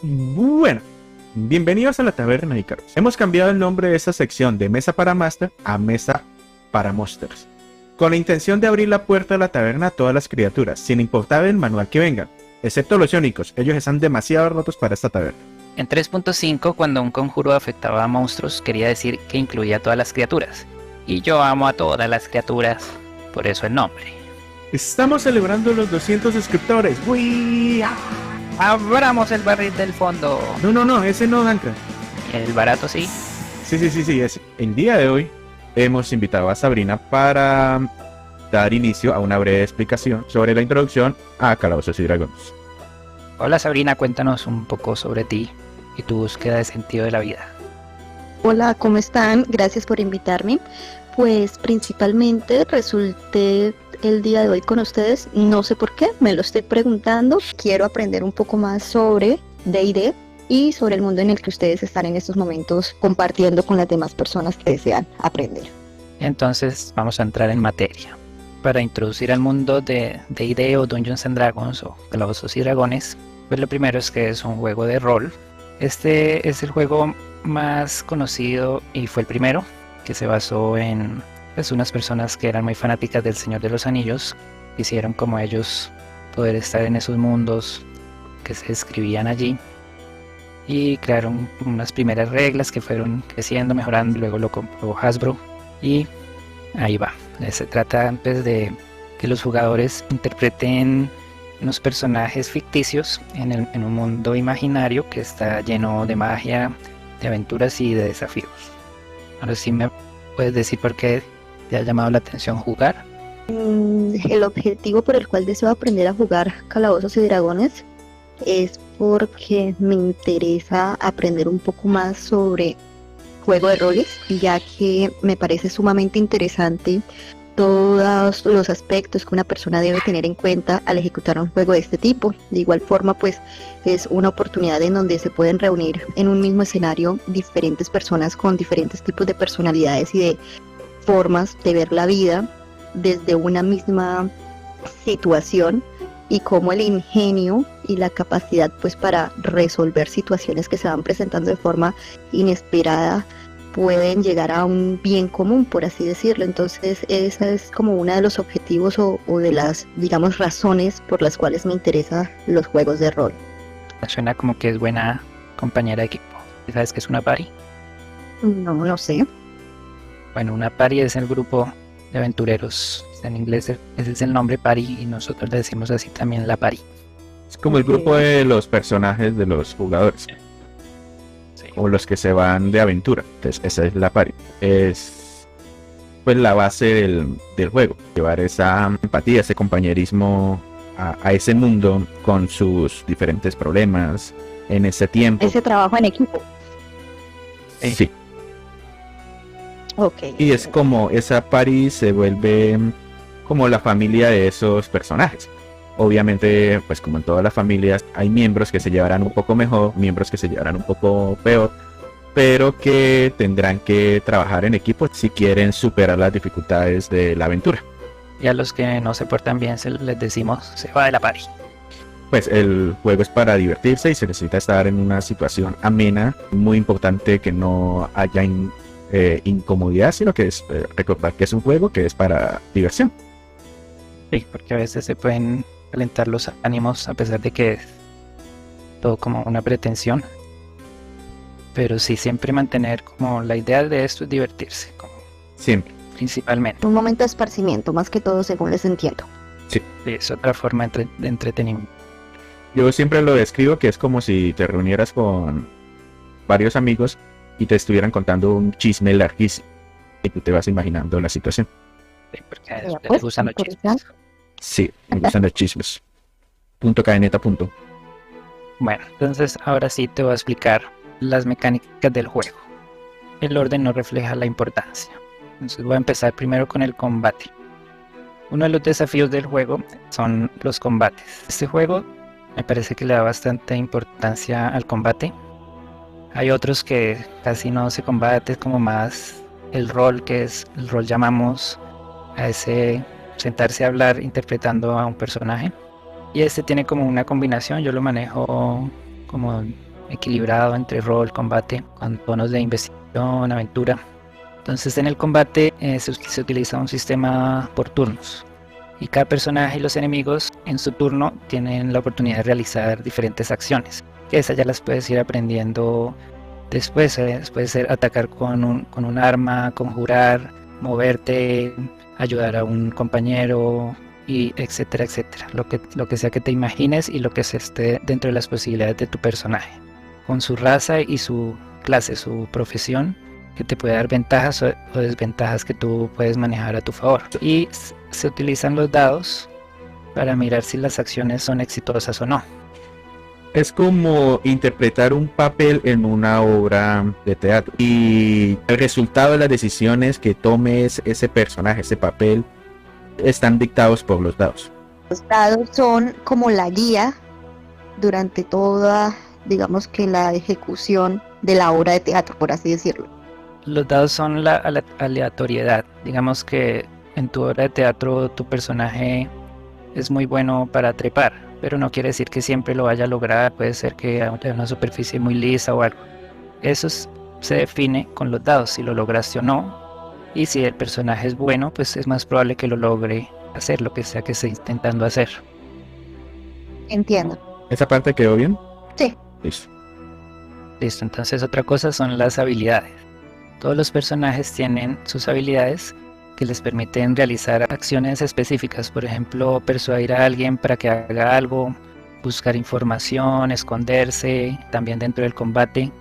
Bueno, bienvenidos a la Taberna de Icarus. Hemos cambiado el nombre de esta sección de Mesa para Master a Mesa para Monsters, con la intención de abrir la puerta de la taberna a todas las criaturas, sin importar el manual que vengan, excepto los iónicos. Ellos están demasiado rotos para esta taberna. En 3.5, cuando un conjuro afectaba a monstruos, quería decir que incluía a todas las criaturas. Y yo amo a todas las criaturas, por eso el nombre. Estamos celebrando los 200 suscriptores. ¡Uy! ¡Abramos el barril del fondo! No, ese no, Danka. El barato sí. Sí, ese. El día de hoy hemos invitado a Sabrina para dar inicio a una breve explicación sobre la introducción a Calabozos y Dragones. Hola Sabrina, cuéntanos un poco sobre ti y tu búsqueda de sentido de la vida. Hola, ¿cómo están? Gracias por invitarme. Pues principalmente resulté el día de hoy con ustedes, no sé por qué, me lo estoy preguntando. Quiero aprender un poco más sobre D&D y sobre el mundo en el que ustedes están en estos momentos compartiendo con las demás personas que desean aprender. Entonces vamos a entrar en materia. Para introducir al mundo de D&D o Dungeons and Dragons o Calabozos y Dragones, pues lo primero es que es un juego de rol. Este es el juego más conocido y fue el primero, que se basó en unas personas que eran muy fanáticas del Señor de los Anillos, quisieron como ellos poder estar en esos mundos que se describían allí y crearon unas primeras reglas que fueron creciendo, mejorando, luego lo compró Hasbro y ahí va. Se trata pues de que los jugadores interpreten unos personajes ficticios en un mundo imaginario que está lleno de magia, de aventuras y de desafíos. Ahora sí me puedes decir por qué te ha llamado la atención jugar. El objetivo por el cual deseo aprender a jugar Calabozos y Dragones es porque me interesa aprender un poco más sobre juego de roles, ya que me parece sumamente interesante todos los aspectos que una persona debe tener en cuenta al ejecutar un juego de este tipo. De igual forma, pues es una oportunidad en donde se pueden reunir en un mismo escenario diferentes personas con diferentes tipos de personalidades y de formas de ver la vida desde una misma situación, y cómo el ingenio y la capacidad pues para resolver situaciones que se van presentando de forma inesperada pueden llegar a un bien común, por así decirlo. Entonces esa es como uno de los objetivos o de las, digamos, razones por las cuales me interesan los juegos de rol. Suena como que es buena compañera de equipo. ¿Sabes qué es una party? No sé. Bueno, una party es el grupo de aventureros. En inglés ese es el nombre party y nosotros le decimos así también la party. Es como el grupo de los personajes de los jugadores. Sí. O los que se van de aventura. Entonces esa es la party. Es pues la base del juego. Llevar esa empatía, ese compañerismo a ese mundo con sus diferentes problemas en ese tiempo. Ese trabajo en equipo. Sí. Ok. Y es como esa party se vuelve como la familia de esos personajes. Obviamente, pues como en todas las familias, hay miembros que se llevarán un poco mejor, miembros que se llevarán un poco peor, pero que tendrán que trabajar en equipo si quieren superar las dificultades de la aventura. Y a los que no se portan bien les decimos se va de la party. Pues el juego es para divertirse y se necesita estar en una situación amena. Muy importante que no haya incomodidad, sino que es recordar que es un juego que es para diversión. Sí, porque a veces se pueden calentar los ánimos a pesar de que es todo como una pretensión. Pero sí, siempre mantener como la idea de esto es divertirse, como Siempre. principalmente. Un momento de esparcimiento, más que todo, según les entiendo. Sí, es otra forma de entretenimiento. Yo siempre lo describo que es como si te reunieras con varios amigos y te estuvieran contando un chisme larguísimo y tú te vas imaginando la situación. Sí, porque a ustedes les gustan los chismes. Sí, me gustan los chismes. .kneta. Bueno, entonces ahora sí te voy a explicar las mecánicas del juego. El orden no refleja la importancia. Entonces voy a empezar primero con el combate. Uno de los desafíos del juego son los combates. Este juego me parece que le da bastante importancia al combate. Hay otros que casi no se combate, es como más el rol, que es el rol llamamos a ese sentarse a hablar interpretando a un personaje. Y este tiene como una combinación, yo lo manejo como equilibrado entre rol, combate, con tonos de investigación, aventura. Entonces en el combate se utiliza un sistema por turnos. Y cada personaje y los enemigos en su turno tienen la oportunidad de realizar diferentes acciones. Que esas ya las puedes ir aprendiendo después. Puede ser atacar con un arma, conjurar, moverte, ayudar a un compañero, y etcétera, etcétera. Lo que sea que te imagines y lo que se esté dentro de las posibilidades de tu personaje. Con su raza y su clase, su profesión, que te puede dar ventajas o desventajas que tú puedes manejar a tu favor. Y se utilizan los dados para mirar si las acciones son exitosas o no. Es como interpretar un papel en una obra de teatro. Y el resultado de las decisiones que tomes ese personaje, ese papel, están dictados por los dados. Los dados son como la guía durante toda, digamos que la ejecución de la obra de teatro, por así decirlo. Los dados son la aleatoriedad. Digamos que en tu obra de teatro tu personaje es muy bueno para trepar, pero no quiere decir que siempre lo vaya a lograr. Puede ser que haya una superficie muy lisa o algo. Eso se define con los dados, si lo lograste o no. Y si el personaje es bueno, pues es más probable que lo logre hacer lo que sea que esté intentando hacer. Entiendo. ¿Esa parte quedó bien? Sí. Listo. Listo, entonces otra cosa son las habilidades. Todos los personajes tienen sus habilidades que les permiten realizar acciones específicas. Por ejemplo, persuadir a alguien para que haga algo, buscar información, esconderse, también dentro del combate.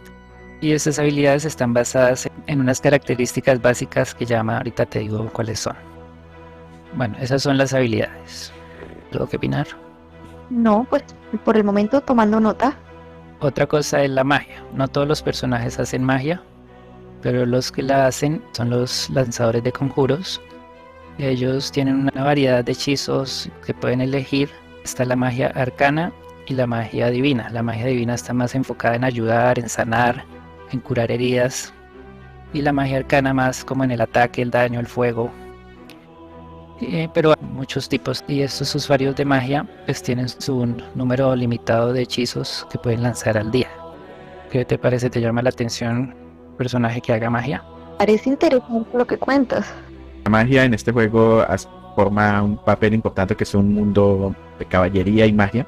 Y estas habilidades están basadas en unas características básicas que ahorita te digo cuáles son. Bueno, esas son las habilidades. ¿Algo que opinar? No, pues por el momento tomando nota. Otra cosa es la magia. No todos los personajes hacen magia, pero los que la hacen son los lanzadores de conjuros. Ellos tienen una variedad de hechizos que pueden elegir. Está la magia arcana y la magia divina. La magia divina está más enfocada en ayudar, en sanar, en curar heridas, y la magia arcana más como en el ataque, el daño, el fuego. Pero hay muchos tipos, y estos usuarios de magia pues tienen su número limitado de hechizos que pueden lanzar al día. ¿Qué te parece? ¿Te llama la atención un personaje que haga magia? Parece interesante lo que cuentas. La magia en este juego forma un papel importante, que es un mundo de caballería y magia,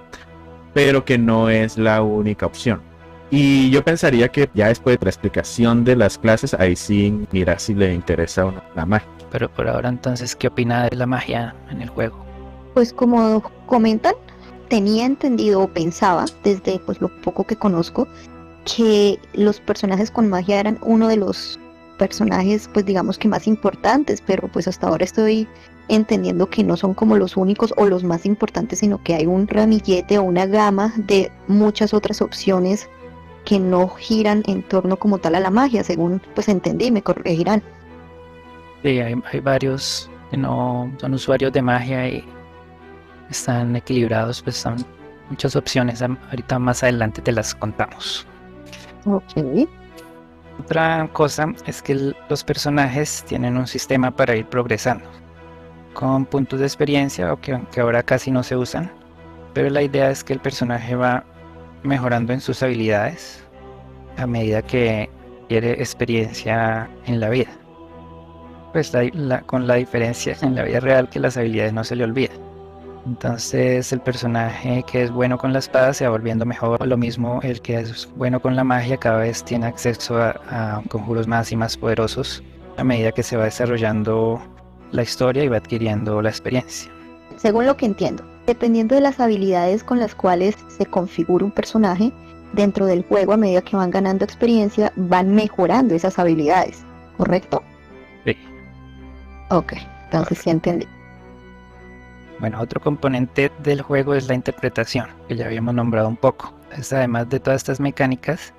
pero que no es la única opción. Y yo pensaría que ya después de la explicación de las clases, ahí sí mirar si le interesa o no la magia. Pero por ahora entonces, ¿qué opina de la magia en el juego? Pues como comentan, tenía entendido o pensaba, desde pues lo poco que conozco, que los personajes con magia eran uno de los personajes pues digamos que más importantes, pero pues hasta ahora estoy entendiendo que no son como los únicos o los más importantes, sino que hay un ramillete o una gama de muchas otras opciones que no giran en torno como tal a la magia, según pues entendí, me corregirán. Sí, hay varios que no son usuarios de magia y están equilibrados, pues son muchas opciones. Ahorita más adelante te las contamos. Ok. Otra cosa es que los personajes tienen un sistema para ir progresando, con puntos de experiencia, que ahora casi no se usan, pero la idea es que el personaje va mejorando en sus habilidades a medida que adquiere experiencia en la vida. Pues con la diferencia en la vida real que las habilidades no se le olvidan. Entonces el personaje que es bueno con la espada se va volviendo mejor. Lo mismo el que es bueno con la magia cada vez tiene acceso a conjuros más y más poderosos a medida que se va desarrollando la historia y va adquiriendo la experiencia. Según lo que entiendo, dependiendo de las habilidades con las cuales se configura un personaje dentro del juego, a medida que van ganando experiencia, van mejorando esas habilidades, ¿correcto? Sí. Ok, entonces sí entendí. Bueno, otro componente del juego es la interpretación, que ya habíamos nombrado un poco. Entonces, además de todas estas mecánicas,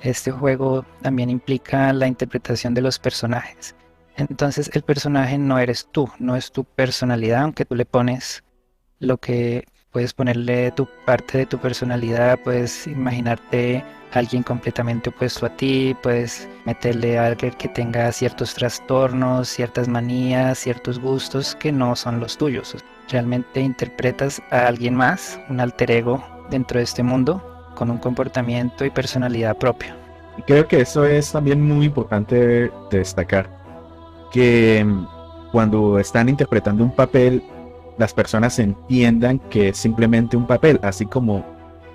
este juego también implica la interpretación de los personajes. Entonces el personaje no eres tú, no es tu personalidad, aunque tú le pones lo que puedes ponerle tu parte de tu personalidad, puedes imaginarte a alguien completamente opuesto a ti, puedes meterle a alguien que tenga ciertos trastornos, ciertas manías, ciertos gustos que no son los tuyos. Realmente interpretas a alguien más, un alter ego dentro de este mundo, con un comportamiento y personalidad propia. Y creo que eso es también muy importante de destacar, que cuando están interpretando un papel, las personas entiendan que es simplemente un papel, así como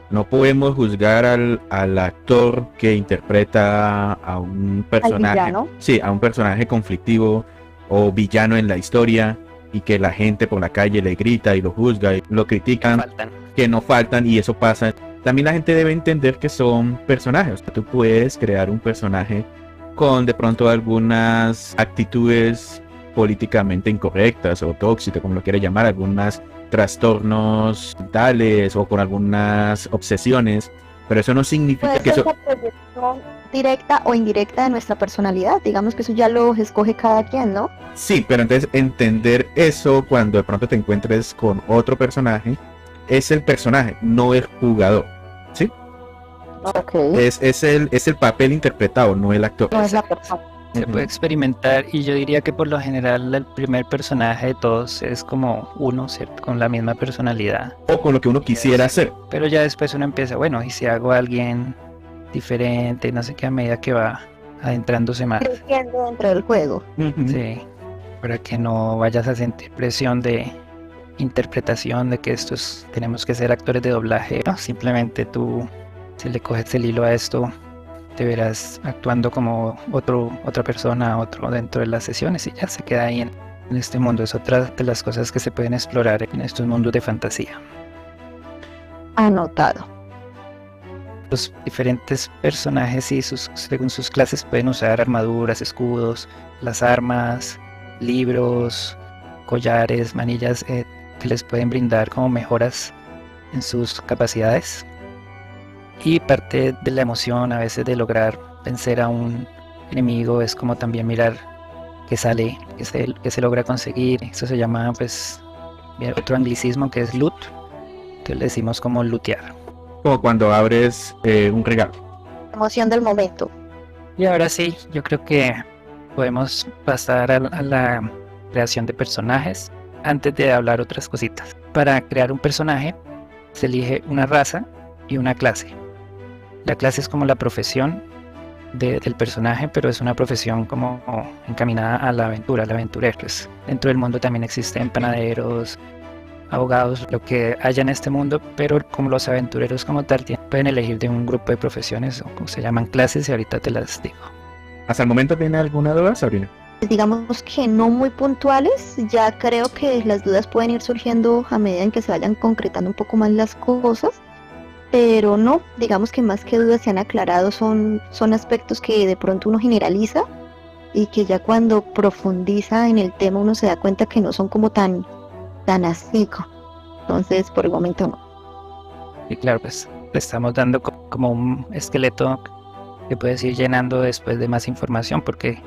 no podemos juzgar al actor que interpreta a un personaje, villano. sí, a un personaje conflictivo o villano en la historia, y que la gente por la calle le grita y lo juzga y lo critican, Faltan. que no faltan, y eso pasa. También la gente debe entender que son personajes. O sea, tú puedes crear un personaje con de pronto algunas actitudes políticamente incorrectas o tóxicas, como lo quiera llamar, algunos trastornos mentales o con algunas obsesiones, pero eso no significa Puede que ser eso... una proyección directa o indirecta de nuestra personalidad. Digamos que eso ya lo escoge cada quien, ¿no? Sí, pero entonces entender eso cuando de pronto te encuentres con otro personaje, es el personaje, no el jugador, ¿sí? Ok. Es el papel interpretado, no el actor. No es la persona. Se puede experimentar, y yo diría que por lo general el primer personaje de todos es como uno, ¿cierto? Con la misma personalidad. O con lo que uno quisiera hacer. Pero ya después uno empieza, bueno, y si hago a alguien diferente, no sé qué, a medida que va adentrándose más. Creciendo dentro del juego. Sí, para que no vayas a sentir presión de interpretación, de que tenemos que ser actores de doblaje. No, simplemente tú, si le coges el hilo a esto, te verás actuando como otra persona, otro dentro de las sesiones, y ya se queda ahí en este mundo. Es otra de las cosas que se pueden explorar en estos mundos de fantasía. Anotado. Los diferentes personajes y según sus clases pueden usar armaduras, escudos, las armas, libros, collares, manillas, que les pueden brindar como mejoras en sus capacidades. Y parte de la emoción a veces de lograr vencer a un enemigo es como también mirar qué sale, qué se logra conseguir. Eso se llama, pues, otro anglicismo que es loot, que le decimos como lootear. Como cuando abres un regalo. Emoción del momento. Y ahora sí, yo creo que podemos pasar a la creación de personajes antes de hablar otras cositas. Para crear un personaje se elige una raza y una clase. La clase es como la profesión del personaje, pero es una profesión como encaminada a la aventura, al aventurero. Pues, dentro del mundo también existen panaderos, abogados, lo que haya en este mundo, pero como los aventureros como tal pueden elegir de un grupo de profesiones, o como se llaman clases, y ahorita te las digo. ¿Hasta el momento tiene alguna duda, Sabrina? Digamos que no muy puntuales, ya creo que las dudas pueden ir surgiendo a medida en que se vayan concretando un poco más las cosas, pero no, digamos que más que dudas se han aclarado, son aspectos que de pronto uno generaliza y que ya cuando profundiza en el tema uno se da cuenta que no son como tan así. Entonces por el momento no. Y claro, pues le estamos dando como un esqueleto que puedes ir llenando después de más información, porque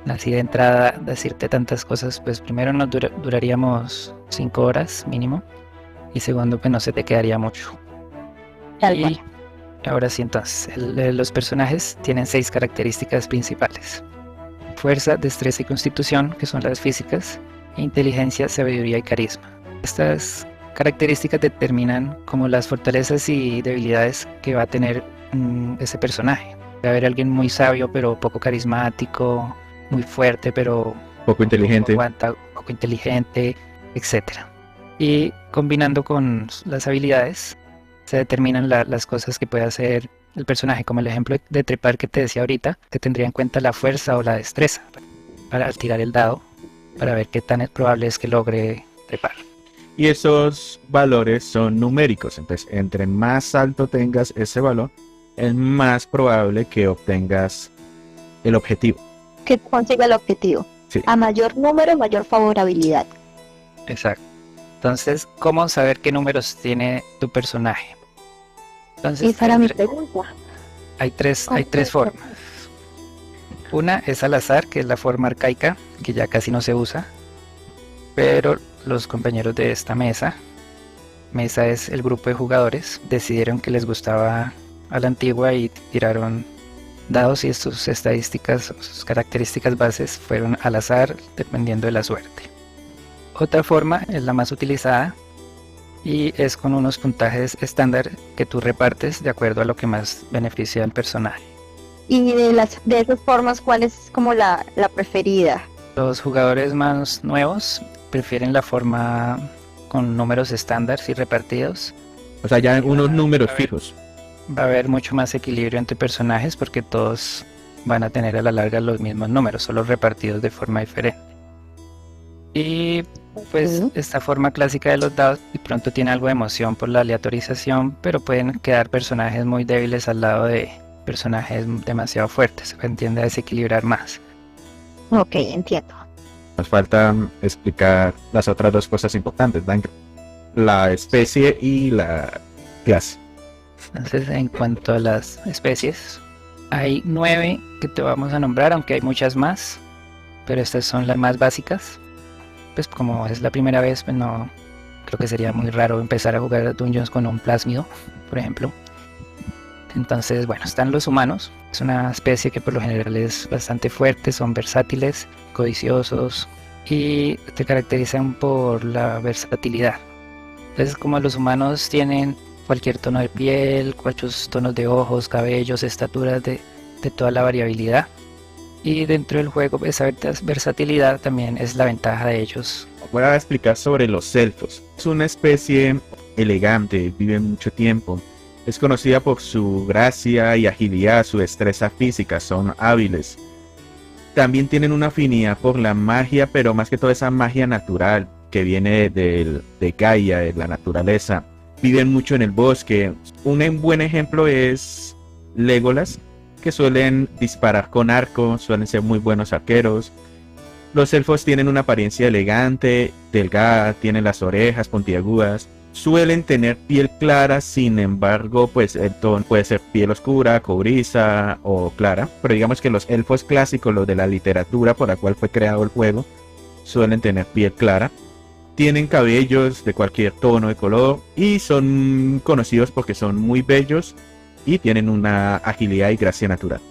así de entrada decirte tantas cosas, pues primero nos duraríamos 5 horas mínimo, y segundo, pues no se te quedaría mucho. Tal Y cual. ahora sí, entonces, los personajes tienen 6 características principales: fuerza, destreza y constitución, que son las físicas, e inteligencia, sabiduría y carisma. Estas características determinan como las fortalezas y debilidades que va a tener ese personaje. Va a haber alguien muy sabio pero poco carismático, muy fuerte pero Poco inteligente. poco inteligente, etc. Y combinando con las habilidades se determinan las cosas que puede hacer el personaje, como el ejemplo de trepar que te decía ahorita, que tendría en cuenta la fuerza o la destreza para tirar el dado, para ver qué tan probable es que logre trepar. Y esos valores son numéricos. Entonces, entre más alto tengas ese valor, es más probable que obtengas el objetivo. Que consiga el objetivo. Sí. A mayor número, mayor favorabilidad. Exacto. Entonces, ¿cómo saber qué números tiene tu personaje? Entonces, Esa era mi pregunta. hay tres formas. Una es al azar, que es la forma arcaica, que ya casi no se usa, pero los compañeros de esta mesa es el grupo de jugadores, decidieron que les gustaba a la antigua y tiraron dados, y sus estadísticas, sus características bases fueron al azar, dependiendo de la suerte. Otra forma es la más utilizada, y es con unos puntajes estándar que tú repartes de acuerdo a lo que más beneficia al personaje. Y de esas formas, ¿cuál es como la preferida? Los jugadores más nuevos prefieren la forma con números estándar y repartidos. O sea, ya unos números fijos. Va a haber mucho más equilibrio entre personajes porque todos van a tener a la larga los mismos números, solo repartidos de forma diferente. Y pues esta forma clásica de los dados de pronto tiene algo de emoción por la aleatorización, pero pueden quedar personajes muy débiles al lado de personajes demasiado fuertes, se tiende a desequilibrar más. Ok, entiendo. Nos falta explicar las otras dos cosas importantes, Dan. La especie y la clase. Entonces, en cuanto a las especies, hay 9 que te vamos a nombrar, aunque hay muchas más, pero estas son las más básicas. Pues como es la primera vez, pues no creo que sería muy raro empezar a jugar Dungeons con un plásmido, por ejemplo. Entonces, bueno, están los humanos. Es una especie que por lo general es bastante fuerte, son versátiles, codiciosos y se caracterizan por la versatilidad. Entonces, como los humanos tienen cualquier tono de piel, muchos tonos de ojos, cabellos, estaturas de toda la variabilidad. Y dentro del juego esa versatilidad también es la ventaja de ellos. Voy a explicar sobre los elfos. Es una especie elegante, vive mucho tiempo. Es conocida por su gracia y agilidad, su destreza física, son hábiles. También tienen una afinidad por la magia, pero más que todo esa magia natural que viene de Gaia, de la naturaleza. Viven mucho en el bosque. Un buen ejemplo es Legolas, que suelen disparar con arco, suelen ser muy buenos arqueros. Los elfos tienen una apariencia elegante, delgada, tienen las orejas puntiagudas. Suelen tener piel clara, sin embargo, pues el tono puede ser piel oscura, cobriza o clara. Pero digamos que los elfos clásicos, los de la literatura por la cual fue creado el juego, suelen tener piel clara. Tienen cabellos de cualquier tono de color y son conocidos porque son muy bellos y tienen una agilidad y gracia natural.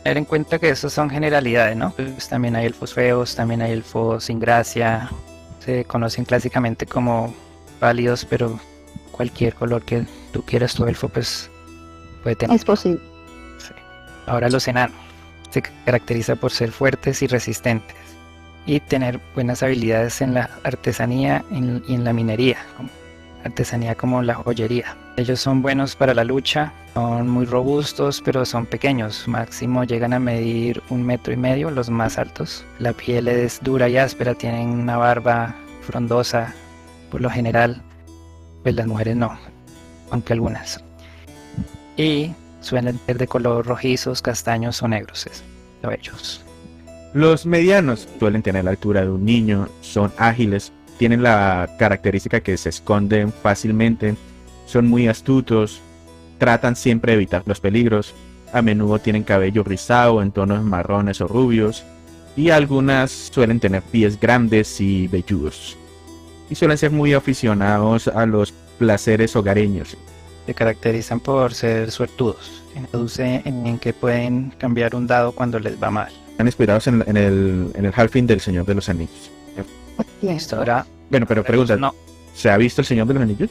Tener en cuenta que esos son generalidades, ¿no? Pues también hay elfos feos, también hay elfos sin gracia. Se conocen clásicamente como pálidos, pero cualquier color que tú quieras tu elfo pues puede tener. Es posible. Sí. Ahora los enanos se caracteriza por ser fuertes y resistentes y tener buenas habilidades en la artesanía y en la minería, artesanía como la joyería. Ellos son buenos para la lucha, son muy robustos, pero son pequeños, máximo llegan a medir 1,5 metros, los más altos. La piel es dura y áspera, tienen una barba frondosa, por lo general, pues las mujeres no, aunque algunas. Y suelen ser de color rojizos, castaños o negros, cabellos. Los medianos suelen tener la altura de un niño, son ágiles, tienen la característica que se esconden fácilmente, son muy astutos, tratan siempre de evitar los peligros, a menudo tienen cabello rizado en tonos marrones o rubios, y algunas suelen tener pies grandes y velludos. Y suelen ser muy aficionados a los placeres hogareños. Se caracterizan por ser suertudos, se traduce en que pueden cambiar un dado cuando les va mal. Están inspirados en el Halfling del Señor de los Anillos. Listo, ahora. Bueno, pero pregunta, No, ¿se ha visto el Señor de los Anillos?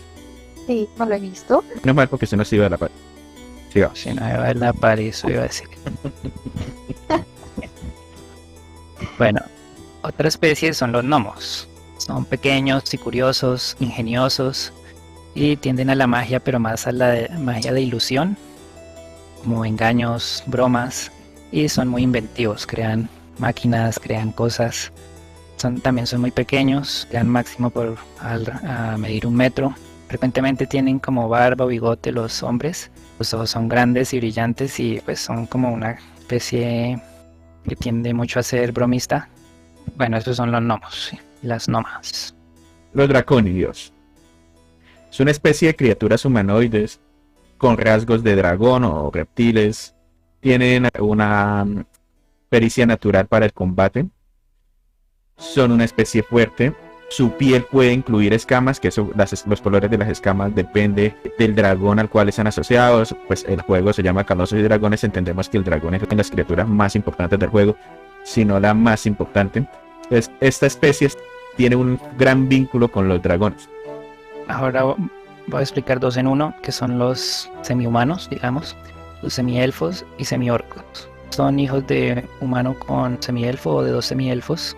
Sí, no lo he visto. No es mal porque se nos iba de la par. Sigamos. si no iba a la par, eso iba a decir. Bueno, otra especie son los gnomos. Son pequeños y curiosos, ingeniosos y tienden a la magia, pero más a la magia de ilusión, como engaños, bromas, y son muy inventivos, crean máquinas, crean cosas. También son muy pequeños, llegan máximo a medir 1 metro. Frecuentemente tienen como barba o bigote los hombres. Los ojos son grandes y brillantes y pues son como una especie que tiende mucho a ser bromista. Bueno, esos son los gnomos, ¿sí? Las gnomas. Los dracónidos. Es una especie de criaturas humanoides con rasgos de dragón o reptiles. Tienen una pericia natural para el combate. Son una especie fuerte. Su piel puede incluir escamas, que los colores de las escamas depende del dragón al cual están asociados. Pues el juego se llama Calabozos y Dragones. Entendemos que el dragón es una de las criaturas más importantes del juego, si no la más importante. Entonces, esta especie tiene un gran vínculo con los dragones. Ahora voy a explicar dos en uno, que son los semi-humanos, digamos, los semi-elfos y semi-orcos. Son hijos de humano con semi-elfo o de dos semi-elfos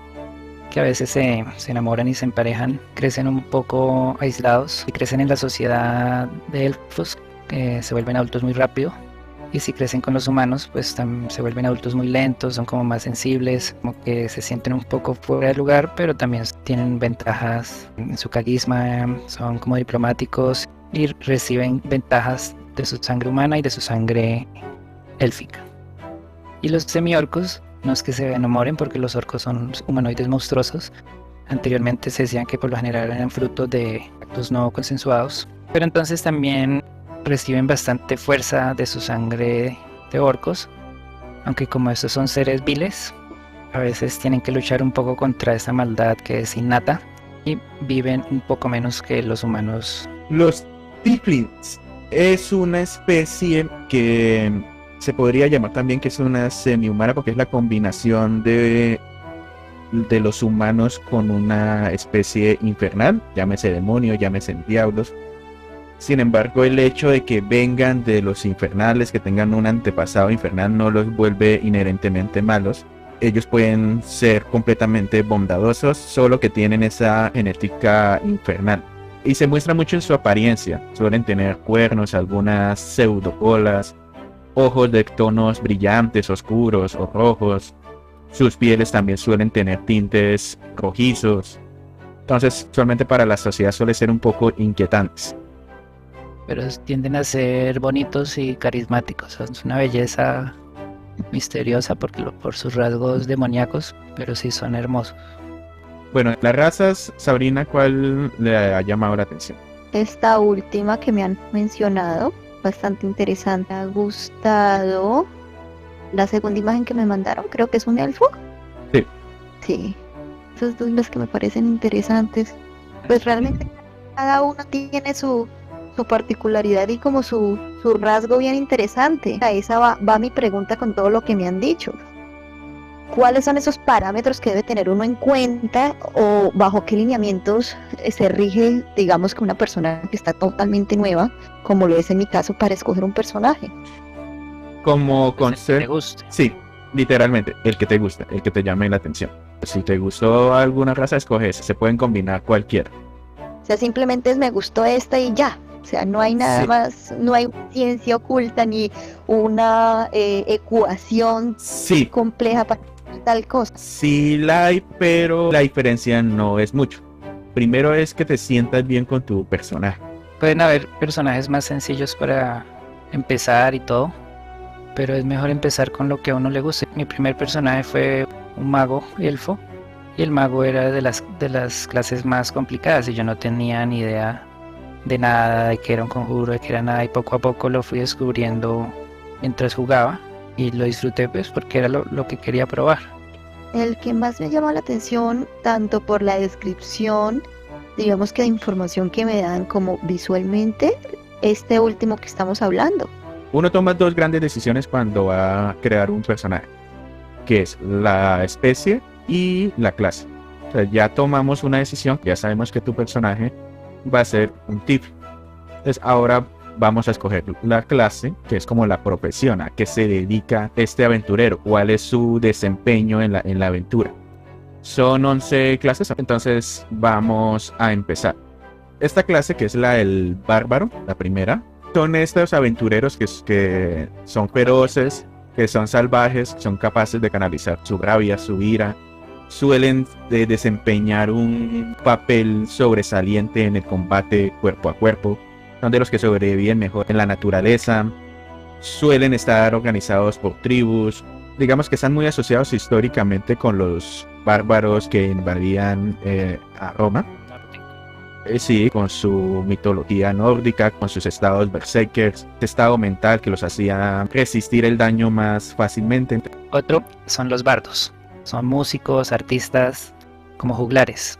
que a veces se enamoran y se emparejan, crecen un poco aislados y crecen en la sociedad de elfos, que se vuelven adultos muy rápido. Y si crecen con los humanos, pues se vuelven adultos muy lentos, son como más sensibles, como que se sienten un poco fuera de lugar, pero también tienen ventajas en su carisma, son como diplomáticos y reciben ventajas de su sangre humana y de su sangre élfica. Y los semi-orcos no es que se enamoren porque los orcos son humanoides monstruosos. Anteriormente se decían que por lo general eran frutos de actos no consensuados, pero entonces también reciben bastante fuerza de su sangre de orcos, aunque como estos son seres viles, a veces tienen que luchar un poco contra esa maldad que es innata y viven un poco menos que los humanos. Los tieflings es una especie que se podría llamar también que es una semi-humana porque es la combinación de los humanos con una especie infernal, llámese demonio, llámese diablos. Sin embargo, el hecho de que vengan de los infernales, que tengan un antepasado infernal, no los vuelve inherentemente malos. Ellos pueden ser completamente bondadosos, solo que tienen esa genética infernal. Y se muestra mucho en su apariencia. Suelen tener cuernos, algunas pseudocolas, ojos de tonos brillantes, oscuros o rojos. Sus pieles también suelen tener tintes rojizos. Entonces, usualmente para la sociedad suele ser un poco inquietantes. Pero tienden a ser bonitos y carismáticos. Es una belleza misteriosa por sus rasgos demoníacos, pero sí son hermosos. Bueno, las razas, Sabrina, ¿cuál le ha llamado la atención? Esta última que me han mencionado, bastante interesante. Me ha gustado la segunda imagen que me mandaron, creo que es un elfo. Sí. Sí, esos dos los que me parecen interesantes. Pues realmente cada uno tiene su particularidad y como su rasgo bien interesante. A esa va mi pregunta con todo lo que me han dicho. ¿Cuáles son esos parámetros que debe tener uno en cuenta o bajo qué lineamientos se rige, digamos, que una persona que está totalmente nueva, como lo es en mi caso, para escoger un personaje? Como El que te concepto, guste. sí, literalmente, el que te gusta, el que te llame la atención. Si te gustó alguna raza, escoges, se pueden combinar cualquiera. O sea, simplemente es me gustó esta y ya. O sea, no hay nada Sí. más, no hay ciencia oculta ni una ecuación Sí, compleja para tal cosa. sí la hay, pero la diferencia no es mucho. Primero es que te sientas bien con tu personaje. Pueden haber personajes más sencillos para empezar y todo, pero es mejor empezar con lo que a uno le guste. Mi primer personaje fue un mago elfo, y el mago era de las clases más complicadas y yo no tenía ni idea de nada, de que era un conjuro, de que era nada, y poco a poco lo fui descubriendo mientras jugaba y lo disfruté pues porque era lo que quería probar. El que más me llama la atención, tanto por la descripción, digamos que de información que me dan, como visualmente, este último que estamos hablando. Uno toma dos grandes decisiones cuando va a crear un personaje, que es la especie y la clase. O sea, ya tomamos una decisión, ya sabemos que tu personaje va a ser un tiefling. Entonces ahora vamos a escoger la clase, que es como la profesión a que se dedica este aventurero, cuál es su desempeño en la aventura. Son 11 clases, entonces vamos a empezar. Esta clase, que es la del bárbaro, la primera, son estos aventureros que son feroces, que son salvajes, son capaces de canalizar su rabia, su ira. Suelen desempeñar un papel sobresaliente en el combate cuerpo a cuerpo. Son de los que sobreviven mejor en la naturaleza. Suelen estar organizados por tribus. Digamos que están muy asociados históricamente con los bárbaros que invadían a Roma. Sí, con su mitología nórdica, con sus estados berserkers, estado mental que los hacía resistir el daño más fácilmente. Otro son los bardos. Son músicos, artistas, como juglares,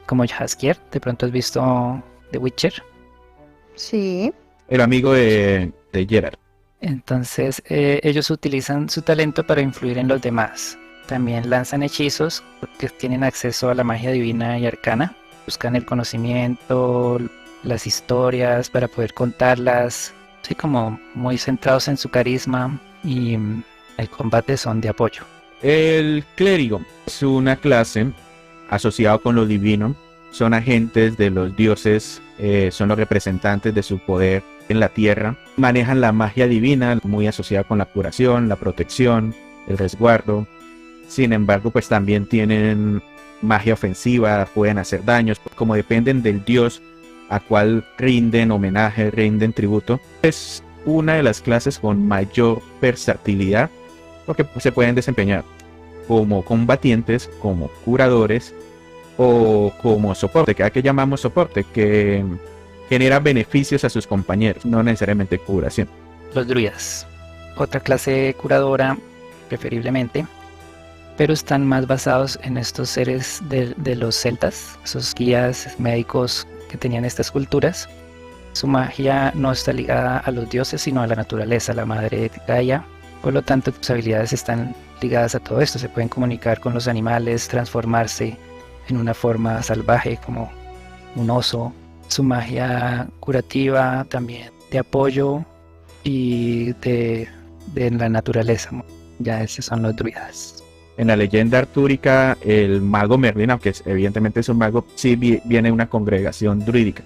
como Jaskier. De pronto has visto The Witcher. Sí, El amigo de Gerard. Entonces ellos utilizan su talento para influir en los demás. También lanzan hechizos porque tienen acceso a la magia divina y arcana. Buscan el conocimiento, las historias, para poder contarlas, así como muy centrados en su carisma y el combate son de apoyo. El clérigo es una clase asociada con lo divino, son agentes de los dioses, son los representantes de su poder en la tierra, manejan la magia divina muy asociada con la curación, la protección, el resguardo. Sin embargo, pues también tienen magia ofensiva, pueden hacer daños, como dependen del dios a cual rinden homenaje, rinden tributo. Es una de las clases con mayor versatilidad, porque se pueden desempeñar como combatientes, como curadores o como soporte, que llamamos soporte, que genera beneficios a sus compañeros, no necesariamente curación. Los druidas, otra clase curadora preferiblemente, pero están más basados en estos seres de los celtas, esos guías médicos que tenían estas culturas. Su magia no está ligada a los dioses, sino a la naturaleza, la madre Gaia. Por lo tanto, sus habilidades están ligadas a todo esto. Se pueden comunicar con los animales, transformarse en una forma salvaje como un oso. Su magia curativa también, de apoyo y de la naturaleza. Ya esos son los druidas. En la leyenda artúrica, el mago Merlín, aunque evidentemente es un mago, sí viene de una congregación druídica.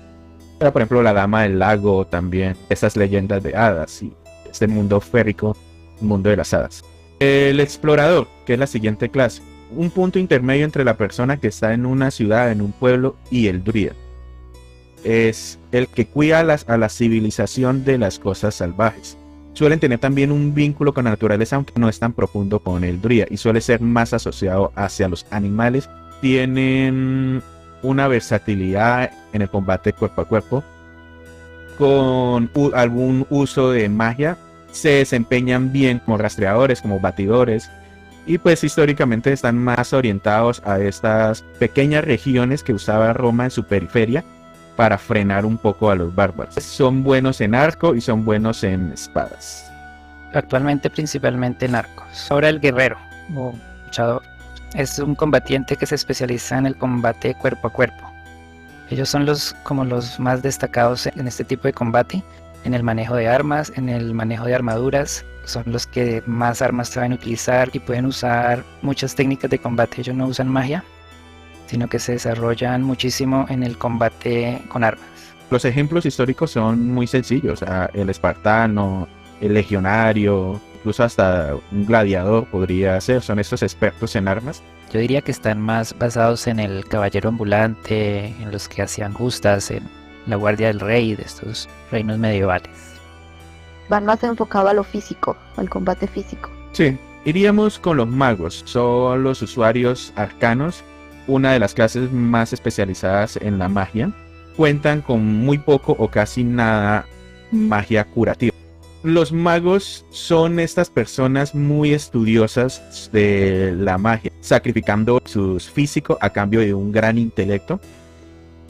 Pero, por ejemplo, la Dama del Lago también, esas leyendas de hadas y este mundo férico, mundo de las hadas. El explorador, que es la siguiente clase, un punto intermedio entre la persona que está en una ciudad, en un pueblo, y el druida. Es el que cuida a la civilización de las cosas salvajes. Suelen tener también un vínculo con la naturaleza, aunque no es tan profundo con el druida, y suele ser más asociado hacia los animales. Tienen una versatilidad en el combate cuerpo a cuerpo, con algún uso de magia. Se desempeñan bien como rastreadores, como batidores, y pues históricamente están más orientados a estas pequeñas regiones que usaba Roma en su periferia para frenar un poco a los bárbaros. Son buenos en arco y son buenos en espadas. Actualmente principalmente en arcos. Ahora el guerrero o luchador es un combatiente que se especializa en el combate cuerpo a cuerpo. Ellos son como los más destacados en este tipo de combate, en el manejo de armas, en el manejo de armaduras. Son los que más armas saben utilizar y pueden usar muchas técnicas de combate. Ellos no usan magia, sino que se desarrollan muchísimo en el combate con armas. Los ejemplos históricos son muy sencillos, el espartano, el legionario, incluso hasta un gladiador podría ser, son estos expertos en armas. Yo diría que están más basados en el caballero ambulante, en los que hacían justas, en la guardia del rey de estos reinos medievales. Van más enfocados a lo físico, al combate físico. Sí, iríamos con los magos, son los usuarios arcanos, una de las clases más especializadas en la magia. Cuentan con muy poco o casi nada magia curativa. Los magos son estas personas muy estudiosas de la magia, sacrificando su físico a cambio de un gran intelecto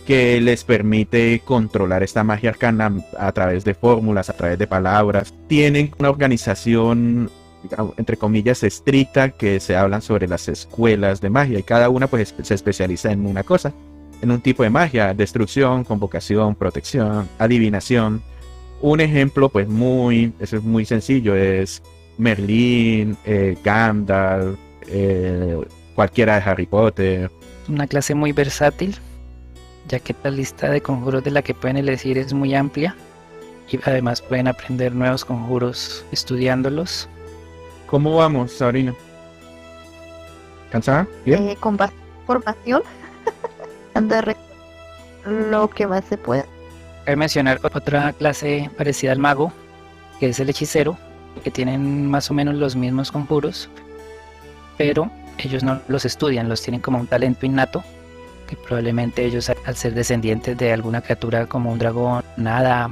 que les permite controlar esta magia arcana a través de fórmulas, a través de palabras. Tienen una organización, entre comillas, estricta, que se hablan sobre las escuelas de magia, y cada una pues se especializa en una cosa, en un tipo de magia: destrucción, convocación, protección, adivinación. Un ejemplo pues eso es muy sencillo, es Merlín, Gandalf, cualquiera de Harry Potter. Una clase muy versátil, ya que la lista de conjuros de la que pueden elegir es muy amplia, y además pueden aprender nuevos conjuros estudiándolos. ¿Cómo vamos, Sabrina? ¿Cansada? ¿Bien? Con formación, lo que más se pueda. Cabe mencionar otra clase parecida al mago, que es el hechicero, que tienen más o menos los mismos conjuros, pero ellos no los estudian, los tienen como un talento innato, que probablemente ellos, al ser descendientes de alguna criatura como un dragón, un hada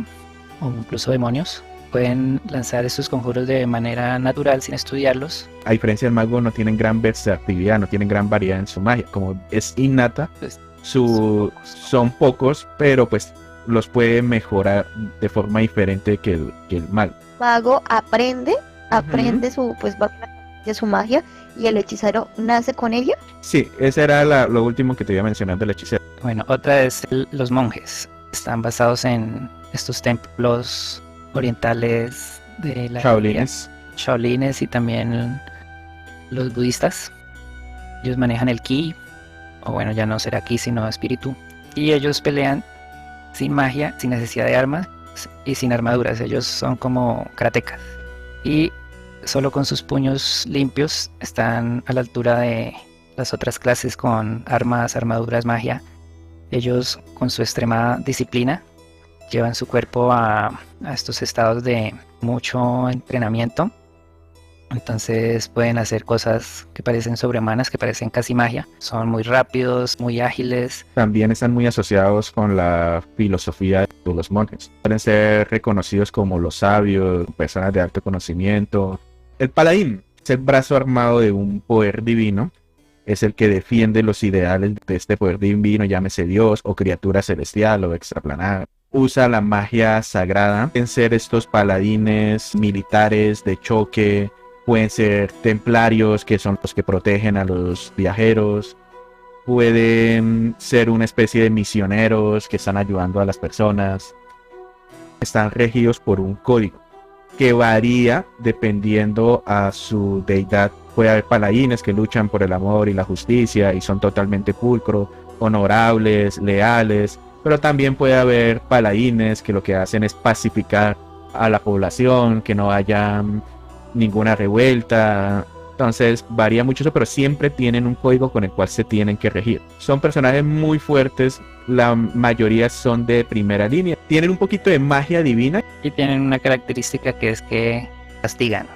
o incluso demonios, pueden lanzar estos conjuros de manera natural sin estudiarlos. A diferencia del mago, no tienen gran versatilidad, no tienen gran variedad en su magia. Como es innata, Pues, son pocos, pero pues los puede mejorar de forma diferente que el mago. Mago aprende su magia, y el hechicero nace con ella. Sí, ese era lo último que te iba a mencionar del hechicero. bueno, otra es los monjes. están basados en estos templos orientales de la Shaolines. Shaolines y también los budistas. Ellos manejan el ki, o bueno, ya no será ki sino espíritu, y ellos pelean sin magia, sin necesidad de armas y sin armaduras. Ellos son como karatecas y solo con sus puños limpios están a la altura de las otras clases con armas, armaduras, magia. Ellos con su extrema disciplina llevan su cuerpo a estos estados de mucho entrenamiento. Entonces pueden hacer cosas que parecen sobrehumanas, que parecen casi magia. Son muy rápidos, muy ágiles. También están muy asociados con la filosofía de los monjes. Pueden ser reconocidos como los sabios, personas de alto conocimiento. El paladín es el brazo armado de un poder divino. Es el que defiende los ideales de este poder divino, llámese Dios o criatura celestial o extraplanar. Usa la magia sagrada. Pueden ser estos paladines militares de choque. Pueden ser templarios, que son los que protegen a los viajeros. Pueden ser una especie de misioneros que están ayudando a las personas. Están regidos por un código que varía dependiendo a su deidad. Puede haber paladines que luchan por el amor y la justicia y son totalmente pulcros, honorables, leales. Pero también puede haber paladines que lo que hacen es pacificar a la población, que no haya ninguna revuelta. Entonces varía mucho eso, pero siempre tienen un código con el cual se tienen que regir. Son personajes muy fuertes, la mayoría son de primera línea. Tienen un poquito de magia divina. Y tienen una característica que es que castigan.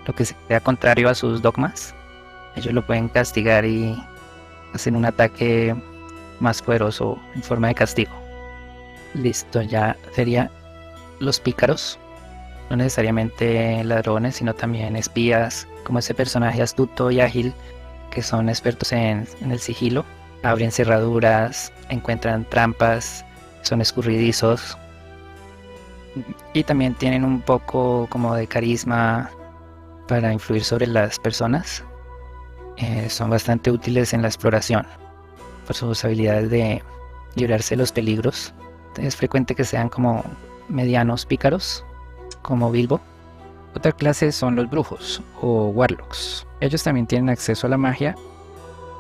Lo que sea contrario a sus dogmas, ellos lo pueden castigar y hacen un ataque más poderoso en forma de castigo. Listo, ya sería los pícaros. No necesariamente ladrones, sino también espías, como ese personaje astuto y ágil que son expertos en el sigilo. Abren cerraduras, encuentran trampas, son escurridizos y también tienen un poco como de carisma para influir sobre las personas. Son bastante útiles en la exploración por sus habilidades de librarse de los peligros. Es frecuente que sean como medianos pícaros, como Bilbo. Otra clase son los brujos o warlocks. Ellos también tienen acceso a la magia,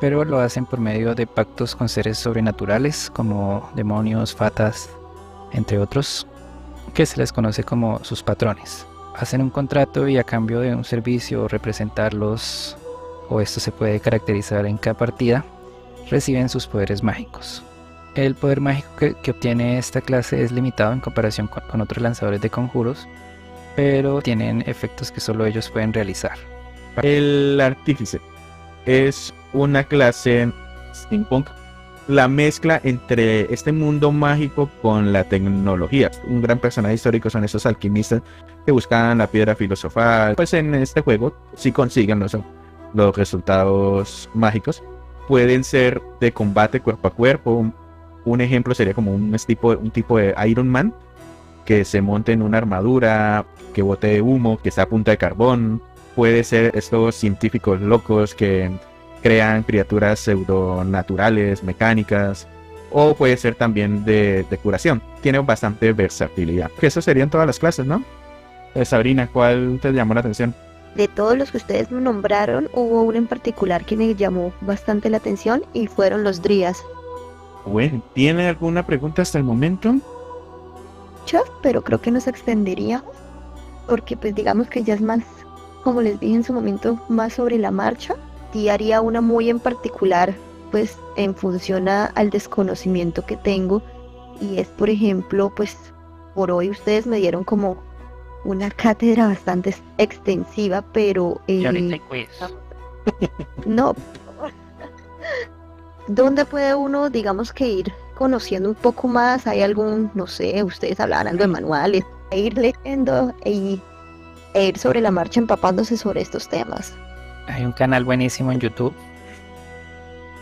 pero lo hacen por medio de pactos con seres sobrenaturales como demonios, fatas, entre otros, que se les conoce como sus patrones. Hacen un contrato y a cambio de un servicio o representarlos, o esto se puede caracterizar en cada partida, reciben sus poderes mágicos. El poder mágico que obtiene esta clase es limitado en comparación con otros lanzadores de conjuros, pero tienen efectos que solo ellos pueden realizar. El artífice es una clase steampunk, la mezcla entre este mundo mágico con la tecnología. Un gran personaje histórico son esos alquimistas que buscan la piedra filosofal. Pues en este juego sí consiguen los resultados mágicos. Pueden ser de combate cuerpo a cuerpo. Un ejemplo sería como un tipo de Iron Man que se monte en una armadura, que bote humo, que está a punta de carbón. Puede ser estos científicos locos que crean criaturas pseudonaturales, mecánicas. O puede ser también de curación. Tiene bastante versatilidad. Que eso serían todas las clases, ¿no? Sabrina, ¿cuál te llamó la atención? De todos los que ustedes me nombraron, hubo uno en particular que me llamó bastante la atención y fueron los dríadas. Bueno, ¿tiene alguna pregunta hasta el momento? Pero creo que nos extendería porque pues digamos que ya es más, como les dije en su momento, más sobre la marcha. Y haría una muy en particular pues en función al desconocimiento que tengo, y es por ejemplo pues por hoy ustedes me dieron como una cátedra bastante extensiva, pero Y ahorita hay quiz. no. ¿Dónde puede uno, digamos que ir conociendo un poco más? ¿Hay algún, no sé, ustedes hablaban algo de manuales, ir leyendo e ir sobre la marcha empapándose sobre estos temas? Hay un canal buenísimo en YouTube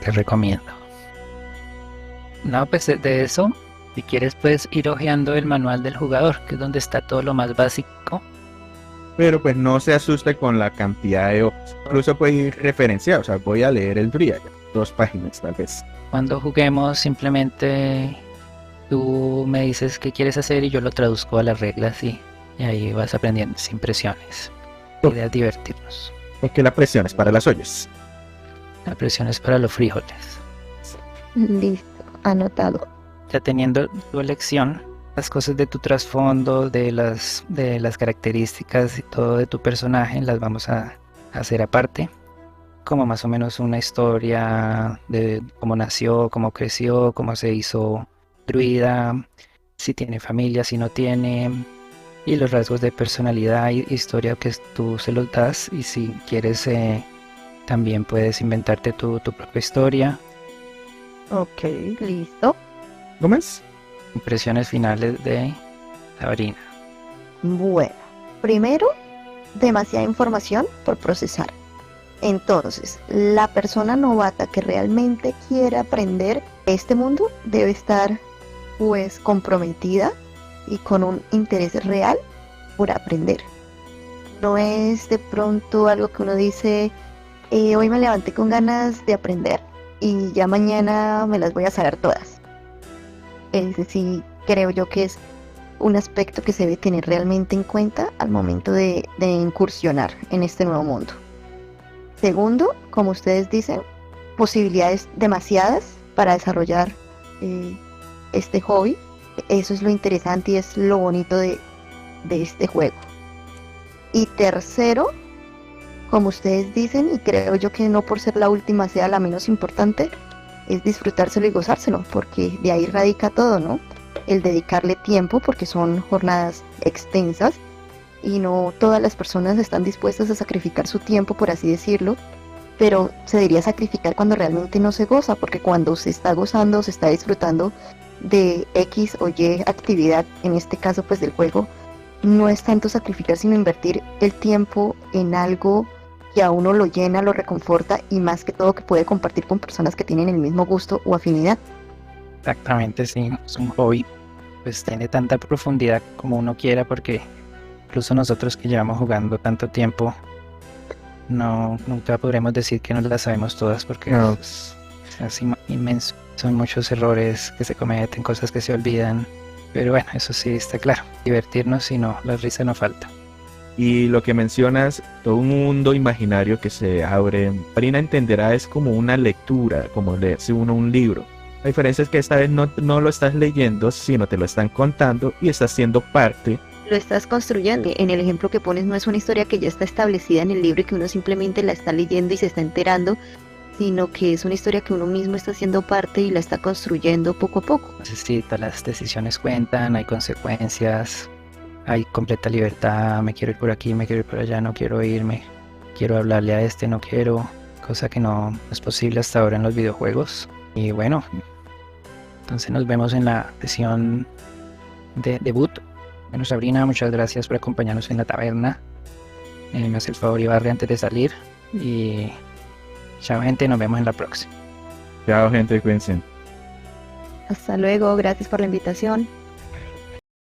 que recomiendo. No, pues de eso, si quieres puedes ir hojeando el manual del jugador, que es donde está todo lo más básico. Pero pues no se asuste con la cantidad de hojas. Incluso puede ir referenciado. O sea, voy a leer el Dryad, 2 páginas tal vez. Cuando juguemos simplemente Tú me dices qué quieres hacer y yo lo traduzco a las reglas y ahí vas aprendiendo sin presiones. La idea es divertirnos. Porque la presión es para las ollas. La presión es para los frijoles. Listo, anotado. Ya teniendo tu elección, las cosas de tu trasfondo, de las características y todo de tu personaje las vamos a hacer aparte, como más o menos una historia de cómo nació, cómo creció, cómo se hizo druida, si tiene familia, si no tiene, y los rasgos de personalidad y historia que tú se los das, y si quieres también puedes inventarte tu propia historia. Ok, listo. ¿Gómez? Impresiones finales de Sabrina. Bueno, primero, demasiada información por procesar. Entonces, la persona novata que realmente quiere aprender este mundo debe estar pues comprometida y con un interés real por aprender. No es de pronto algo que uno dice, hoy me levanté con ganas de aprender y ya mañana me las voy a saber todas. Ese sí creo yo que es un aspecto que se debe tener realmente en cuenta al momento de incursionar en este nuevo mundo. Segundo, como ustedes dicen, posibilidades demasiadas para desarrollar este hobby. Eso es lo interesante y es lo bonito de este juego. Y tercero, como ustedes dicen, y creo yo que no por ser la última sea la menos importante, es disfrutárselo y gozárselo, porque de ahí radica todo, ¿no? El dedicarle tiempo, porque son jornadas extensas y no todas las personas están dispuestas a sacrificar su tiempo, por así decirlo, pero se debería sacrificar cuando realmente no se goza, porque cuando se está gozando, se está disfrutando de X o Y actividad, en este caso pues del juego, no es tanto sacrificar sino invertir el tiempo en algo que a uno lo llena, lo reconforta y más que todo que puede compartir con personas que tienen el mismo gusto o afinidad. Exactamente, sí, es un hobby, pues tiene tanta profundidad como uno quiera, porque incluso nosotros que llevamos jugando tanto tiempo, nunca podremos decir que nos las sabemos todas, porque No. es así inmenso. Son muchos errores que se cometen, cosas que se olvidan, pero bueno, eso sí está claro, divertirnos y no, la risa no falta. Y lo que mencionas, todo un mundo imaginario que se abre. Marina entenderá es como una lectura, como leerse uno un libro. La diferencia es que esta vez no lo estás leyendo, sino te lo están contando y estás siendo parte. Lo estás construyendo. En el ejemplo que pones no es una historia que ya está establecida en el libro y que uno simplemente la está leyendo y se está enterando, sino que es una historia que uno mismo está haciendo parte y la está construyendo poco a poco. Entonces sí, todas las decisiones cuentan, hay consecuencias, hay completa libertad, me quiero ir por aquí, me quiero ir por allá, no quiero irme, quiero hablarle a este, no quiero, cosa que no es posible hasta ahora en los videojuegos. Y bueno, entonces nos vemos en la sesión de debut. Bueno, Sabrina, muchas gracias por acompañarnos en la taberna. Me hace el favor y barre antes de salir. Y chao, gente, nos vemos en la próxima. Chao, gente, cuídense. Hasta luego, gracias por la invitación.